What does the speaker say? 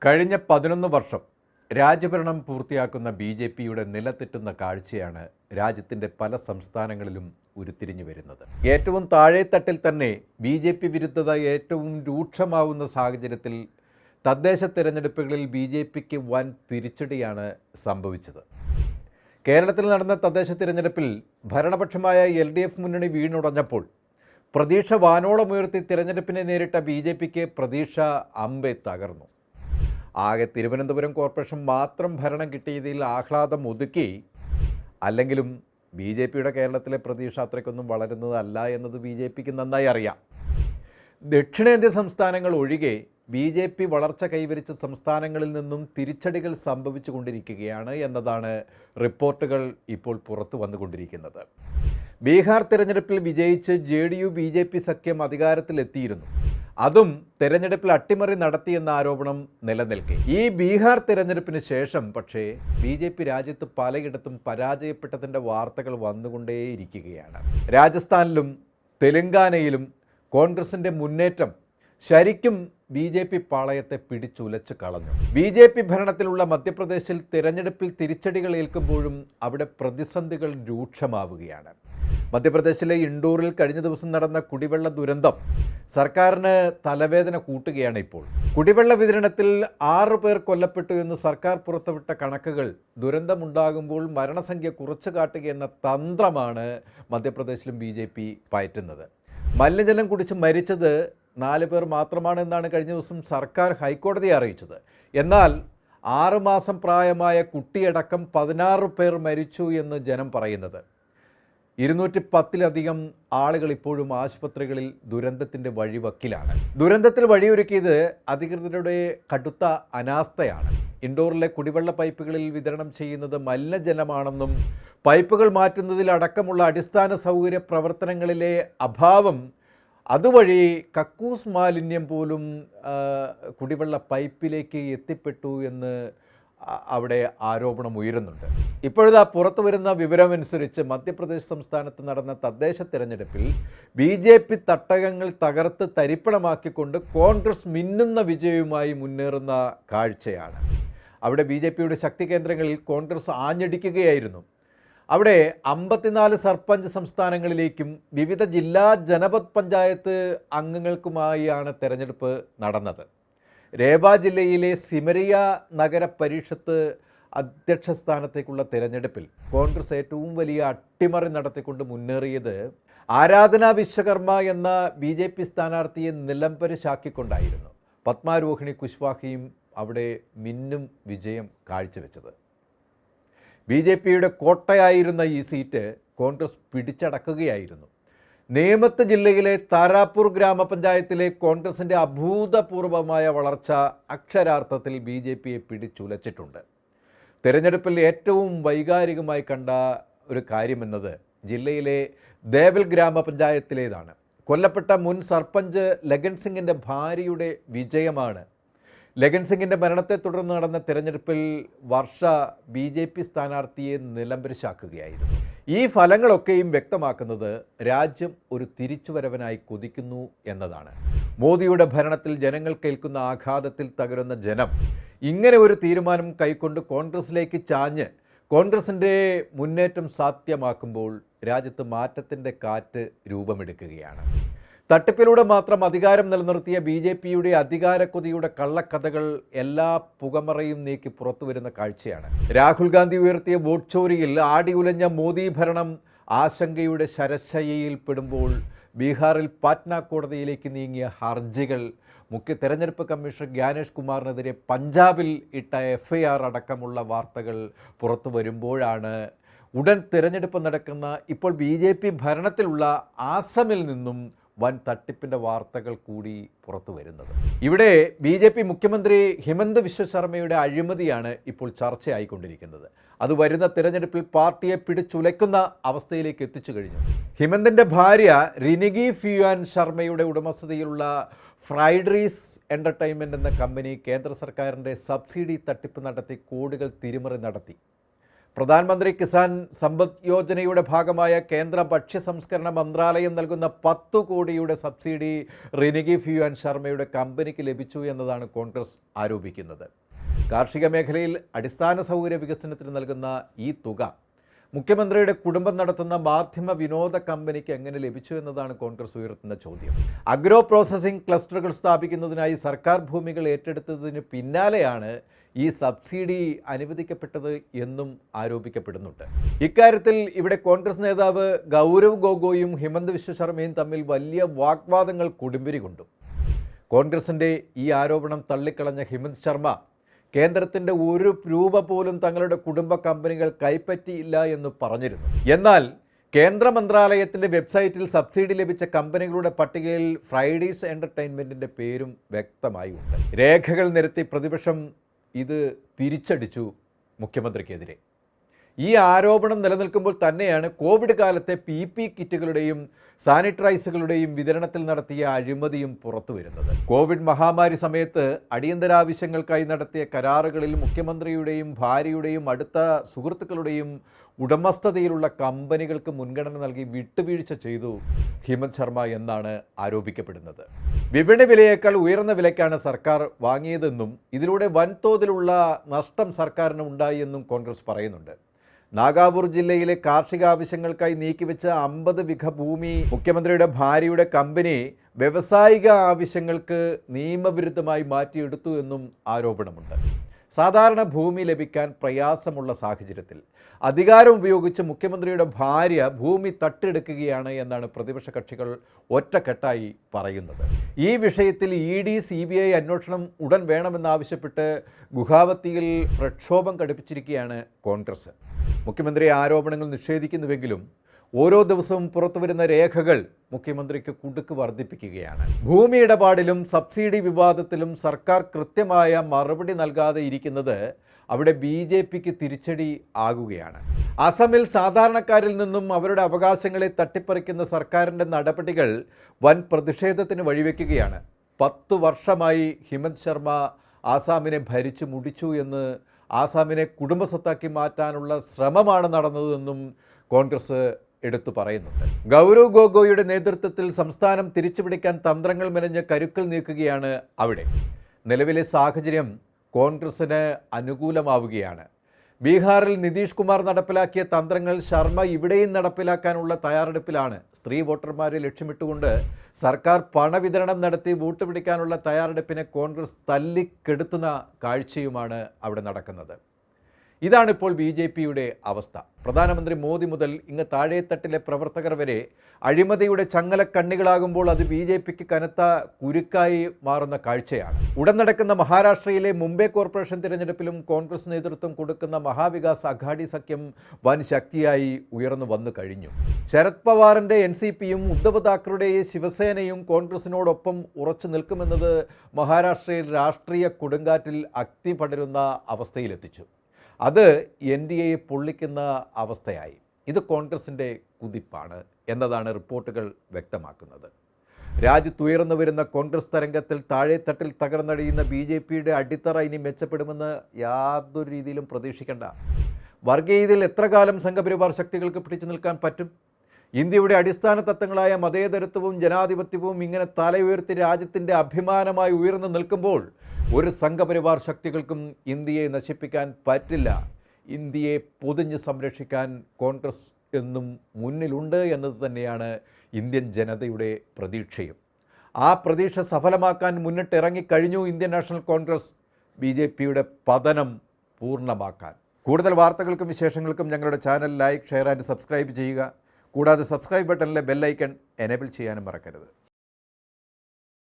കഴിഞ്ഞ 11 വർഷം രാജ്യഭരണം പൂർത്തിയാക്കുന്ന ബി.ജെ.പിയുടെ നിലതെറ്റുന്ന കാഴ്ചയാണ് രാജ്യത്തിൻ്റെ പല സംസ്ഥാനങ്ങളിലും ഉരുത്തിരിഞ്ഞു വരുന്നത്. ഏറ്റവും താഴെത്തട്ടിൽ തന്നെ ബി.ജെ.പി വിരുദ്ധത ഏറ്റവും രൂക്ഷമാവുന്ന സാഹചര്യത്തിൽ തദ്ദേശ തെരഞ്ഞെടുപ്പുകളിൽ ബി.ജെ.പിക്ക് വൻ തിരിച്ചടിയാണ് സംഭവിച്ചത്. കേരളത്തിൽ നടന്ന തദ്ദേശ തിരഞ്ഞെടുപ്പിൽ ഭരണപക്ഷമായ LDF മുന്നണി വീണുടഞ്ഞപ്പോൾ പ്രതീക്ഷ വാനോളമുയർത്തി തിരഞ്ഞെടുപ്പിനെ നേരിട്ട ബി.ജെ.പിക്ക് പ്രതീക്ഷ അമ്പെ തകർന്നു. ആകെ തിരുവനന്തപുരം കോർപ്പറേഷൻ മാത്രം ഭരണം കിട്ടിയതിൽ ആഹ്ലാദം ഒതുക്കി. അല്ലെങ്കിലും ബി.ജെ.പിയുടെ കേരളത്തിലെ പ്രതീക്ഷ അത്രയ്ക്കൊന്നും വളരുന്നതല്ല എന്നത് ബി.ജെ.പിക്ക് നന്നായി അറിയാം. ദക്ഷിണേന്ത്യ സംസ്ഥാനങ്ങൾ ഒഴികെ ബി.ജെ.പി വളർച്ച കൈവരിച്ച സംസ്ഥാനങ്ങളിൽ നിന്നും തിരിച്ചടികൾ സംഭവിച്ചു കൊണ്ടിരിക്കുകയാണ് എന്നതാണ് റിപ്പോർട്ടുകൾ ഇപ്പോൾ പുറത്തു വന്നുകൊണ്ടിരിക്കുന്നത്. ബീഹാർ തിരഞ്ഞെടുപ്പിൽ വിജയിച്ച് JDU-BJP സഖ്യം അധികാരത്തിലെത്തിയിരുന്നു. അതും തെരഞ്ഞെടുപ്പിൽ അട്ടിമറി നടത്തിയെന്ന ആരോപണം നിലനിൽക്കെ ഈ ബീഹാർ തിരഞ്ഞെടുപ്പിന് ശേഷം പക്ഷേ ബി.ജെ.പി രാജ്യത്ത് പലയിടത്തും പരാജയപ്പെട്ടതിൻ്റെ വാർത്തകൾ വന്നുകൊണ്ടേയിരിക്കുകയാണ്. രാജസ്ഥാനിലും തെലങ്കാനയിലും കോൺഗ്രസിൻ്റെ മുന്നേറ്റം ശരിക്കും ബി.ജെ.പി പാളയത്തെ പിടിച്ചുലച്ച് കളഞ്ഞു. ബി.ജെ.പി ഭരണത്തിലുള്ള മധ്യപ്രദേശിൽ തിരഞ്ഞെടുപ്പിൽ തിരിച്ചടികൾ ഏൽക്കുമ്പോഴും അവിടെ പ്രതിസന്ധികൾ രൂക്ഷമാവുകയാണ്. മധ്യപ്രദേശിലെ ഇൻഡോറിൽ കഴിഞ്ഞ ദിവസം നടന്ന കുടിവെള്ള ദുരന്തം സർക്കാരിന് തലവേദന കൂട്ടുകയാണ്. ഇപ്പോൾ കുടിവെള്ള വിതരണത്തിൽ 6 പേർ കൊല്ലപ്പെട്ടു എന്ന് സർക്കാർ പുറത്തുവിട്ട കണക്കുകൾ ദുരന്തമുണ്ടാകുമ്പോൾ മരണസംഖ്യ കുറച്ചു കാട്ടുകയെന്ന തന്ത്രമാണ് മധ്യപ്രദേശിലും ബി.ജെ.പി പയറ്റുന്നത്. മലിനജലം കുടിച്ച് മരിച്ചത് 4 പേർ മാത്രമാണെന്നാണ് കഴിഞ്ഞ ദിവസം സർക്കാർ ഹൈക്കോടതിയെ അറിയിച്ചത്. എന്നാൽ 6 മാസം പ്രായമായ കുട്ടിയടക്കം 16 പേർ മരിച്ചു എന്ന് ജനം പറയുന്നത്. 210-ലധികം ആളുകൾ ഇപ്പോഴും ആശുപത്രികളിൽ ദുരന്തത്തിൻ്റെ വഴിവക്കിലാണ്. ദുരന്തത്തിൽ വഴിയൊരുക്കിയത് അധികൃതരുടെ കടുത്ത അനാസ്ഥയാണ്. ഇൻഡോറിലെ കുടിവെള്ള പൈപ്പുകളിൽ വിതരണം ചെയ്യുന്നത് മലിനജലമാണെന്നും പൈപ്പുകൾ മാറ്റുന്നതിൽ അടക്കമുള്ള അടിസ്ഥാന സൗകര്യ പ്രവർത്തനങ്ങളിലെ അഭാവം അതുവഴി കക്കൂസ് മാലിന്യം പോലും കുടിവെള്ള പൈപ്പിലേക്ക് എത്തിപ്പെട്ടു എന്ന് അവിടെ ആരോപണം ഉയരുന്നുണ്ട്. ഇപ്പോഴത്തെ പുറത്തു വരുന്ന വിവരമനുസരിച്ച് മധ്യപ്രദേശ് സംസ്ഥാനത്ത് നടന്ന തദ്ദേശ തിരഞ്ഞെടുപ്പിൽ ബി.ജെ.പി തട്ടകങ്ങൾ തകർത്ത് തരിപ്പണമാക്കിക്കൊണ്ട് കോൺഗ്രസ് മിന്നുന്ന വിജയവുമായി മുന്നേറുന്ന കാഴ്ചയാണ്. അവിടെ ബി.ജെ.പിയുടെ ശക്തി കേന്ദ്രങ്ങളിൽ കോൺഗ്രസ് ആഞ്ഞടിക്കുകയായിരുന്നു. അവിടെ 54 സർപഞ്ച് സംസ്ഥാനങ്ങളിലേക്കും വിവിധ ജില്ലാ ജനപദ് പഞ്ചായത്ത് അംഗങ്ങൾക്കുമായാണ് തെരഞ്ഞെടുപ്പ് നടന്നത്. രേവ ജില്ലയിലെ സിമരിയ നഗരപരിഷത്ത് അധ്യക്ഷ സ്ഥാനത്തേക്കുള്ള തെരഞ്ഞെടുപ്പിൽ കോൺഗ്രസ് ഏറ്റവും വലിയ അട്ടിമറി നടത്തിക്കൊണ്ട് മുന്നേറിയത് ആരാധന വിശ്വകർമ്മ എന്ന ബി.ജെ.പി സ്ഥാനാർത്ഥിയെ നിലംപരിശാക്കിക്കൊണ്ടായിരുന്നു. പത്മാരോഹിണി കുശ്വാഹയും അവിടെ മിന്നും വിജയം കാഴ്ചവെച്ചത്. ബി.ജെ.പിയുടെ കോട്ടയായിരുന്ന ഈ സീറ്റ് കോൺഗ്രസ് പിടിച്ചടക്കുകയായിരുന്നു. നേമത്ത് ജില്ലയിലെ താരാപൂർ ഗ്രാമപഞ്ചായത്തിലെ കോൺഗ്രസിൻ്റെ അഭൂതപൂർവമായ വളർച്ച അക്ഷരാർത്ഥത്തിൽ ബി.ജെ.പിയെ പിടിച്ചുലച്ചിട്ടുണ്ട്. തെരഞ്ഞെടുപ്പിൽ ഏറ്റവും വൈകാരികമായി കണ്ട ഒരു കാര്യമെന്നത് ജില്ലയിലെ ദേവൽ ഗ്രാമപഞ്ചായത്തിലേതാണ്. കൊല്ലപ്പെട്ട മുൻ സർപഞ്ച് ലഗൻ സിംഗിൻ്റെ ഭാര്യയുടെ വിജയമാണ്. ലഗൻ സിംഗിൻ്റെ മരണത്തെ തുടർന്ന് നടന്ന തിരഞ്ഞെടുപ്പിൽ വർഷ ബി.ജെ.പി സ്ഥാനാർത്ഥിയെ നിലംപരിശാക്കുകയായിരുന്നു. ഈ ഫലങ്ങളൊക്കെയും വ്യക്തമാക്കുന്നത് രാജ്യം ഒരു തിരിച്ചുവരവനായി കൊതിക്കുന്നു എന്നതാണ്. മോദിയുടെ ഭരണത്തിൽ ജനങ്ങൾ കേൾക്കുന്ന ആഘാതത്തിൽ തകരുന്ന ജനം ഇങ്ങനെ ഒരു തീരുമാനം കൈക്കൊണ്ട് കോൺഗ്രസിലേക്ക് ചാഞ്ഞ് കോൺഗ്രസിൻ്റെ മുന്നേറ്റം സാധ്യമാക്കുമ്പോൾ രാജ്യത്ത് മാറ്റത്തിൻ്റെ കാറ്റ് രൂപമെടുക്കുകയാണ്. തട്ടിപ്പിലൂടെ മാത്രം അധികാരം നിലനിർത്തിയ ബി.ജെ.പിയുടെ അധികാരക്കൊതിയുടെ കള്ളക്കഥകൾ എല്ലാ പുകമറയും നീക്കി പുറത്തു വരുന്ന കാഴ്ചയാണ്. രാഹുൽ ഗാന്ധി ഉയർത്തിയ വോട്ട് ചോരിയിൽ ആടി ഉലഞ്ഞ മോദി ഭരണം ആശങ്കയുടെ ശരശയ്യയിൽ പെടുമ്പോൾ ബീഹാറിൽ പാറ്റ്ന കോടതിയിലേക്ക് നീങ്ങിയ ഹർജികൾ, മുഖ്യ തെരഞ്ഞെടുപ്പ് കമ്മീഷണർ ജ്ഞാനേഷ് കുമാറിനെതിരെ പഞ്ചാബിൽ ഇട്ട FIR അടക്കമുള്ള വാർത്തകൾ പുറത്തു വരുമ്പോഴാണ് ഉടൻ തിരഞ്ഞെടുപ്പ് നടക്കുന്ന ഇപ്പോൾ ബി.ജെ.പി ഭരണത്തിലുള്ള ആസമിൽ നിന്നും വൻ തട്ടിപ്പിൻ്റെ വാർത്തകൾ കൂടി പുറത്തു വരുന്നത്. ഇവിടെ ബി.ജെ.പി മുഖ്യമന്ത്രി ഹിമന്ത് വിശ്വ ശർമ്മയുടെ അഴിമതിയാണ് ഇപ്പോൾ ചർച്ചയായിക്കൊണ്ടിരിക്കുന്നത്. അത് വരുന്ന തിരഞ്ഞെടുപ്പിൽ പാർട്ടിയെ പിടിച്ചുലയ്ക്കുന്ന അവസ്ഥയിലേക്ക് എത്തിച്ചു കഴിഞ്ഞു. ഹിമന്തിൻ്റെ ഭാര്യ റിനിഗി ഫിയുവാൻ ശർമ്മയുടെ ഉടമസ്ഥതയിലുള്ള ഫ്രൈഡ്രീസ് എൻ്റർടൈൻമെൻറ്റ് എന്ന കമ്പനി കേന്ദ്ര സർക്കാരിൻ്റെ സബ്സിഡി തട്ടിപ്പ് നടത്തി കോടികൾ തിരിമറി നടത്തി. പ്രധാനമന്ത്രി കിസാൻ സമ്പദ് യോജനയുടെ ഭാഗമായ കേന്ദ്ര ഭക്ഷ്യ സംസ്കരണ മന്ത്രാലയം നൽകുന്ന 10 കോടിയുടെ സബ്സിഡി റിനികി ഫ്യൂ ആൻഡ് ശർമ്മയുടെ കമ്പനിക്ക് ലഭിച്ചു എന്നതാണ് കോൺഗ്രസ് ആരോപിക്കുന്നത്. കാർഷിക മേഖലയിൽ അടിസ്ഥാന സൗകര്യ വികസനത്തിന് നൽകുന്ന ഈ തുക മുഖ്യമന്ത്രിയുടെ കുടുംബം നടത്തുന്ന മാധ്യമ വിനോദ കമ്പനിക്ക് എങ്ങനെ ലഭിച്ചു എന്നതാണ് കോൺഗ്രസ് ഉയർത്തുന്ന ചോദ്യം. അഗ്രോ പ്രോസസ്സിംഗ് ക്ലസ്റ്ററുകൾ സ്ഥാപിക്കുന്നതിനായി സർക്കാർ ഭൂമികൾ ഏറ്റെടുത്തതിന് പിന്നാലെയാണ് ഈ സബ്സിഡി അനുവദിക്കപ്പെട്ടത് എന്നും ആരോപിക്കപ്പെടുന്നുണ്ട്. ഇക്കാര്യത്തിൽ ഇവിടെ കോൺഗ്രസ് നേതാവ് ഗൗരവ് ഗൊഗോയും ഹിമന്ത് വിശ്വ ശർമ്മയും തമ്മിൽ വലിയ വാഗ്വാദങ്ങൾ കൊടുമ്പിരി കൊണ്ടു. കോൺഗ്രസിൻ്റെ ഈ ആരോപണം തള്ളിക്കളഞ്ഞ ഹിമന്ത് ശർമ്മ കേന്ദ്രത്തിൻ്റെ 1 രൂപ പോലും തങ്ങളുടെ കുടുംബ കമ്പനികൾ കൈപ്പറ്റിയില്ല എന്ന് പറഞ്ഞിരുന്നു. എന്നാൽ കേന്ദ്ര മന്ത്രാലയത്തിൻ്റെ വെബ്സൈറ്റിൽ സബ്സിഡി ലഭിച്ച കമ്പനികളുടെ പട്ടികയിൽ ഫ്രൈഡീസ് എൻ്റർടൈൻമെൻറ്റിൻ്റെ പേരും വ്യക്തമായി ഉണ്ട്. രേഖകൾ നിരത്തി പ്രതിപക്ഷം ഇത് തിരിച്ചടിച്ചു മുഖ്യമന്ത്രിക്കെതിരെ. ഈ ആരോപണം നിലനിൽക്കുമ്പോൾ തന്നെയാണ് കോവിഡ് കാലത്തെ PP കിറ്റുകളുടെയും സാനിറ്റൈസറുകളുടെയും വിതരണത്തിൽ നടത്തിയ അഴിമതിയും പുറത്തു വരുന്നത്. കോവിഡ് മഹാമാരി സമയത്ത് അടിയന്തരാവശ്യങ്ങൾക്കായി നടത്തിയ കരാറുകളിൽ മുഖ്യമന്ത്രിയുടെയും ഭാര്യയുടെയും അടുത്ത സുഹൃത്തുക്കളുടെയും ഉടമസ്ഥതയിലുള്ള കമ്പനികൾക്ക് മുൻഗണന നൽകി വിട്ടുവീഴ്ച ചെയ്തു ഹിമന്ത് ശർമ്മ എന്നാണ് ആരോപിക്കപ്പെടുന്നത്. വിപണി വിലയേക്കാൾ ഉയർന്ന വിലയ്ക്കാണ് സർക്കാർ വാങ്ങിയതെന്നും ഇതിലൂടെ വൻതോതിലുള്ള നഷ്ടം സർക്കാരിന് ഉണ്ടായി എന്നും കോൺഗ്രസ് പറയുന്നുണ്ട്. നാഗാപൂർ ജില്ലയിലെ കാർഷിക ആവശ്യങ്ങൾക്കായി നീക്കിവെച്ച 50 വിഘ ഭൂമി മുഖ്യമന്ത്രിയുടെ ഭാര്യയുടെ കമ്പനി വ്യവസായിക ആവശ്യങ്ങൾക്ക് നിയമവിരുദ്ധമായി മാറ്റിയെടുത്തു എന്നും ആരോപണമുണ്ട്. സാധാരണ ഭൂമി ലഭിക്കാൻ പ്രയാസമുള്ള സാഹചര്യത്തിൽ അധികാരം ഉപയോഗിച്ച് മുഖ്യമന്ത്രിയുടെ ഭാര്യ ഭൂമി തട്ടിയെടുക്കുകയാണ് എന്നാണ് പ്രതിപക്ഷ കക്ഷികൾ ഒറ്റക്കെട്ടായി പറയുന്നത്. ഈ വിഷയത്തിൽ ED CBI അന്വേഷണം ഉടൻ വേണമെന്നാവശ്യപ്പെട്ട് ഗുവാഹത്തിയിൽ പ്രക്ഷോഭം ഘടിപ്പിച്ചിരിക്കുകയാണ് കോൺഗ്രസ്. മുഖ്യമന്ത്രി ആരോപണങ്ങൾ നിഷേധിക്കുന്നുവെങ്കിലും ഓരോ ദിവസവും പുറത്തുവരുന്ന രേഖകൾ മുഖ്യമന്ത്രിക്ക് കുടുക്ക് വർദ്ധിപ്പിക്കുകയാണ്. ഭൂമി ഇടപാടിലും സബ്സിഡി വിവാദത്തിലും സർക്കാർ കൃത്യമായ മറുപടി നൽകാതെ ഇരിക്കുന്നത് അവിടെ BJPക്ക് തിരിച്ചടി ആകുകയാണ്. അസമിൽ സാധാരണക്കാരിൽ നിന്നും അവരുടെ അവകാശങ്ങളെ തട്ടിപ്പറിക്കുന്ന സർക്കാരിൻ്റെ നടപടികൾ വൻ പ്രതിഷേധത്തിന് വഴിവെക്കുകയാണ്. 10 വർഷമായി ഹിമന്ത് ശർമ്മ ആസാമിനെ ഭരിച്ചു മുടിച്ചു എന്ന് ആസാമിനെ കുടുംബസ്വത്താക്കി മാറ്റാനുള്ള ശ്രമമാണ് നടന്നതെന്നും കോൺഗ്രസ് എടുത്തു പറയുന്നുണ്ട്. ഗൗരവ് ഗൊഗോയുടെ നേതൃത്വത്തിൽ സംസ്ഥാനം തിരിച്ചുപിടിക്കാൻ തന്ത്രങ്ങൾ മെനഞ്ഞ് കരുക്കൾ നീക്കുകയാണ് അവിടെ. നിലവിലെ സാഹചര്യം കോൺഗ്രസിന് അനുകൂലമാവുകയാണ്. ബീഹാറിൽ നിതീഷ് കുമാർ നടപ്പിലാക്കിയ തന്ത്രങ്ങൾ ശർമ്മ ഇവിടെയും നടപ്പിലാക്കാനുള്ള തയ്യാറെടുപ്പിലാണ്. സ്ത്രീ വോട്ടർമാരെ ലക്ഷ്യമിട്ടുകൊണ്ട് സർക്കാർ പണവിതരണം നടത്തി വോട്ട് പിടിക്കാനുള്ള തയ്യാറെടുപ്പിനെ കോൺഗ്രസ് തല്ലിക്കെടുത്തുന്ന കാഴ്ചയുമാണ് അവിടെ നടക്കുന്നത്. ഇതാണിപ്പോൾ BJPയുടെ അവസ്ഥ. പ്രധാനമന്ത്രി മോദി മുതൽ ഇങ്ങ് താഴെത്തട്ടിലെ പ്രവർത്തകർ വരെ അഴിമതിയുടെ ചങ്ങലക്കണ്ണികളാകുമ്പോൾ അത് BJPക്ക് കനത്ത കുരുക്കായി മാറുന്ന കാഴ്ചയാണ്. ഉടൻ നടക്കുന്ന മഹാരാഷ്ട്രയിലെ മുംബൈ കോർപ്പറേഷൻ തിരഞ്ഞെടുപ്പിലും കോൺഗ്രസ് നേതൃത്വം കൊടുക്കുന്ന മഹാവികാസ് അഘാഡി സഖ്യം വൻ ശക്തിയായി ഉയർന്നു വന്നു കഴിഞ്ഞു. ശരത് പവാറിൻ്റെ NCPയും ഉദ്ധവ് താക്കറുടെ ശിവസേനയും കോൺഗ്രസിനോടൊപ്പം ഉറച്ചു നിൽക്കുമെന്നത് മഹാരാഷ്ട്രയിൽ രാഷ്ട്രീയ കൊടുങ്കാറ്റിൽ അഗ്നി പടരുന്ന അവസ്ഥയിലെത്തിച്ചു. അത് NDAയെ പൊള്ളിക്കുന്ന അവസ്ഥയായി. ഇത് കോൺഗ്രസിൻ്റെ കുതിപ്പാണ് എന്നതാണ് റിപ്പോർട്ടുകൾ വ്യക്തമാക്കുന്നത്. രാജ്യത്തുയർന്നു വരുന്ന കോൺഗ്രസ് തരംഗത്തിൽ താഴെത്തട്ടിൽ തകർന്നടിയുന്ന BJPയുടെ അടിത്തറ ഇനി മെച്ചപ്പെടുമെന്ന് യാതൊരു രീതിയിലും പ്രതീക്ഷിക്കേണ്ട. വർഗീയതയിൽ എത്ര കാലം സംഘപരിവാർ ശക്തികൾക്ക് പിടിച്ചു നിൽക്കാൻ പറ്റും? ഇന്ത്യയുടെ അടിസ്ഥാന തത്വങ്ങളായ മതേതരത്വവും ജനാധിപത്യവും ഇങ്ങനെ തലയുയർത്തി രാജ്യത്തിൻ്റെ അഭിമാനമായി ഉയർന്നു നിൽക്കുമ്പോൾ ഒരു സംഘപരിവാർ ശക്തികൾക്കും ഇന്ത്യയെ നശിപ്പിക്കാൻ പറ്റില്ല. ഇന്ത്യയെ പൊതിഞ്ഞ് സംരക്ഷിക്കാൻ കോൺഗ്രസ് എന്നും മുന്നിലുണ്ട് എന്നത് തന്നെയാണ് ഇന്ത്യൻ ജനതയുടെ പ്രതീക്ഷയും. ആ പ്രതീക്ഷ സഫലമാക്കാൻ മുന്നിട്ടിറങ്ങിക്കഴിഞ്ഞു ഇന്ത്യൻ നാഷണൽ കോൺഗ്രസ്. BJPയുടെ പതനം പൂർണ്ണമാക്കാൻ. കൂടുതൽ വാർത്തകൾക്കും വിശേഷങ്ങൾക്കും ഞങ്ങളുടെ channel like, share and subscribe ചെയ്യുക. കൂടാതെ സബ്സ്ക്രൈബ് ബട്ടണിലെ ബെൽ ഐക്കൺ എനേബിൾ ചെയ്യാനും മറക്കരുത്.